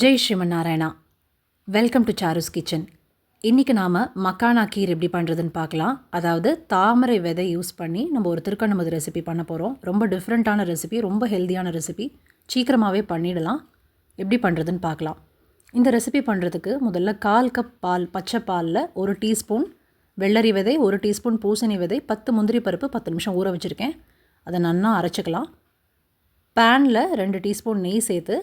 Jai Shriman Narayana. Welcome to Charu's kitchen. இன்றைக்கி நாம் மக்கானா கீர் எப்படி பண்ணுறதுன்னு பார்க்கலாம். அதாவது தாமரை விதை யூஸ் பண்ணி நம்ம ஒரு திருக்கண்ணமது ரெசிபி பண்ண போகிறோம். ரொம்ப டிஃப்ரெண்ட்டான ரெசிபி, ரொம்ப ஹெல்த்தியான ரெசிபி. சீக்கிரமாகவே பண்ணிடலாம். எப்படி பண்ணுறதுன்னு பார்க்கலாம். இந்த ரெசிபி பண்ணுறதுக்கு முதல்ல 1/4 கப் பால், பச்சை பாலில் 1 டீஸ்பூன் வெள்ளரி விதை, 1 டீஸ்பூன் பூசணி விதை, 10 முந்திரி பருப்பு 10 நிமிஷம் ஊற வச்சுருக்கேன். அதை நல்லா அரைச்சிக்கலாம். பேனில் 2 டீஸ்பூன் நெய் சேர்த்து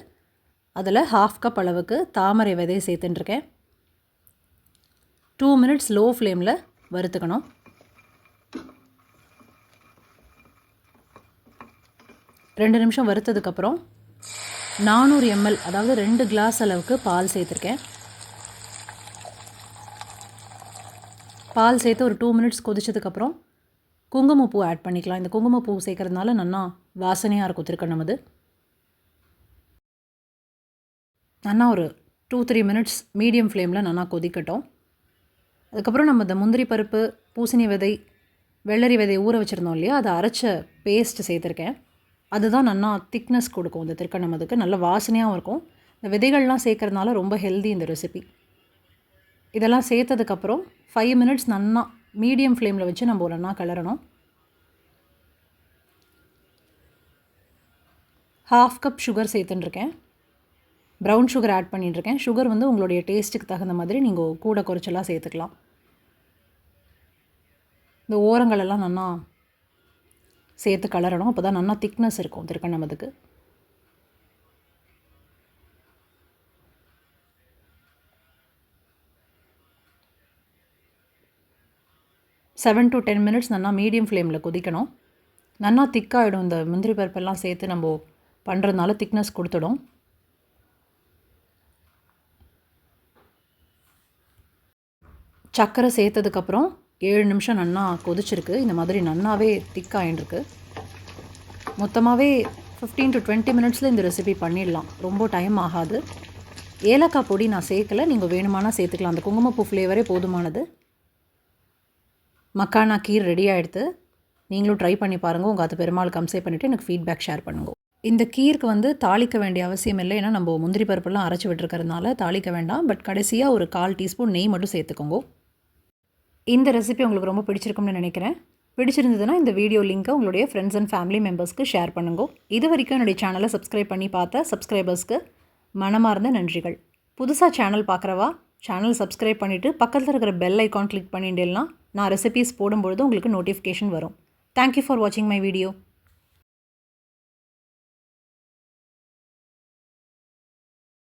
அதில் 1/2 கப் அளவுக்கு தாமரை விதை சேர்த்துட்டுருக்கேன். 2 மினிட்ஸ் லோ ஃப்ளேமில் வறுத்துக்கணும். ரெண்டு நிமிஷம் வறுத்ததுக்கப்புறம் 400 ml, அதாவது 2 கிளாஸ் அளவுக்கு பால் சேர்த்துருக்கேன். பால் சேர்த்து ஒரு 2 மினிட்ஸ் கொதிச்சதுக்கப்புறம் குங்குமப்பூ ஆட் பண்ணிக்கலாம். இந்த குங்குமப்பூ சேர்க்கறதுனால நல்லா வாசனையாக இருக்கும் திருக்கண்ணமது. நல்லா ஒரு 2-3 மினிட்ஸ் மீடியம் ஃப்ளேமில் நல்லா கொதிக்கட்டும். அதுக்கப்புறம் நம்ம இந்த முந்திரி பருப்பு, பூசணி விதை, வெள்ளரி விதை ஊற வச்சுருந்தோம் இல்லையா, அதை அரைச்ச பேஸ்ட் சேர்த்துருக்கேன். அதுதான் நல்லா திக்னஸ் கொடுக்கும் இந்த திருக்கண்ணமதுக்கு. நல்ல வாசனையாகவும் இருக்கும். இந்த விதைகள்லாம் சேர்க்கறதுனால ரொம்ப ஹெல்தி இந்த ரெசிபி. இதெல்லாம் சேர்த்ததுக்கப்புறம் 5 மினிட்ஸ் நல்லா மீடியம் ஃப்ளேமில் வச்சு நம்ம நல்லா கிளறணும். 1/2 கப் சுகர் சேர்த்துட்டுருக்கேன். ப்ரௌன் சுகர் ஆட் பண்ணிட்டுருக்கேன். சுகர் வந்து உங்களுடைய டேஸ்ட்டுக்கு தகுந்த மாதிரி நீங்கள் கூட குறைச்சலாம் சேர்த்துக்கலாம். இந்த ஓரங்களெல்லாம் நல்லா சேர்த்து கலரணும். அப்போ தான் நல்லா திக்னஸ் இருக்கும் திருக்கண்ணமதுக்கு. செவன் டு 10 மினிட்ஸ் நல்லா மீடியம் ஃப்ளேமில் கொதிக்கணும். நல்லா திக்காகிடும். இந்த முந்திரி பருப்பெல்லாம் சேர்த்து நம்ம பண்ணுறதுனால திக்னஸ் கொடுத்துடும். சர்க்கரை சேர்த்ததுக்கப்புறம் 7 நிமிஷம் நல்லா கொதிச்சிருக்கு. இந்த மாதிரி நல்லாவே திக்காயின்ருக்கு. மொத்தமாகவே 15 to 20 மினிட்ஸில் இந்த ரெசிபி பண்ணிடலாம். ரொம்ப டைம் ஆகாது. ஏலக்காய் பொடி நான் சேர்க்கலை, நீங்கள் வேணுமானா சேர்த்துக்கலாம். அந்த குங்குமப்பூ ஃப்ளேவரே போதுமானது. மக்கானா கீர் ரெடி ஆகிடுது. நீங்களும் ட்ரை பண்ணி பாருங்கள். உங்கள் அது பெருமாள் கம்சே பண்ணிவிட்டு எனக்கு ஃபீட்பேக் ஷேர் பண்ணுங்க. இந்த கீருக்கு வந்து தாளிக்க வேண்டிய அவசியம் இல்லை. ஏன்னா நம்ம முந்திரி பருப்பெல்லாம் அரைச்சி விட்டுருக்கறதுனால தாளிக்க வேண்டாம். பட் கடைசியாக ஒரு 1/4 டீஸ்பூன் நெய் மட்டும் சேர்த்துக்கோங்க. இந்த ரெசிபி உங்களுக்கு ரொம்ப பிடிச்சிருக்கும்னு நினைக்கிறேன். பிடிச்சிருந்ததுன்னா இந்த வீடியோ லிங்க்கை உங்களுடைய ஃப்ரெண்ட்ஸ் அண்ட் ஃபேமிலி மெம்பர்ஸ்க்கு ஷேர் பண்ணுங்க. இது வரைக்கும் என்னுடைய சேனலை சப்ஸ்கிரைப் பண்ணி பார்த்த சப்ஸ்கிரைபர்ஸ்க்கு மனமார்ந்த நன்றிகள். புதுசாக சேனல் பார்க்குறவா சேனல் சப்ஸ்கிரைப் பண்ணிவிட்டு பக்கத்தில் இருக்கிற பெல் ஐக்கான் கிளிக் பண்ணிட்டேன்னா நான் ரெசிபீஸ் போடும்பொழுது உங்களுக்கு நோட்டிஃபிகேஷன் வரும். தேங்க்யூ ஃபார் வாட்சிங் மை வீடியோ.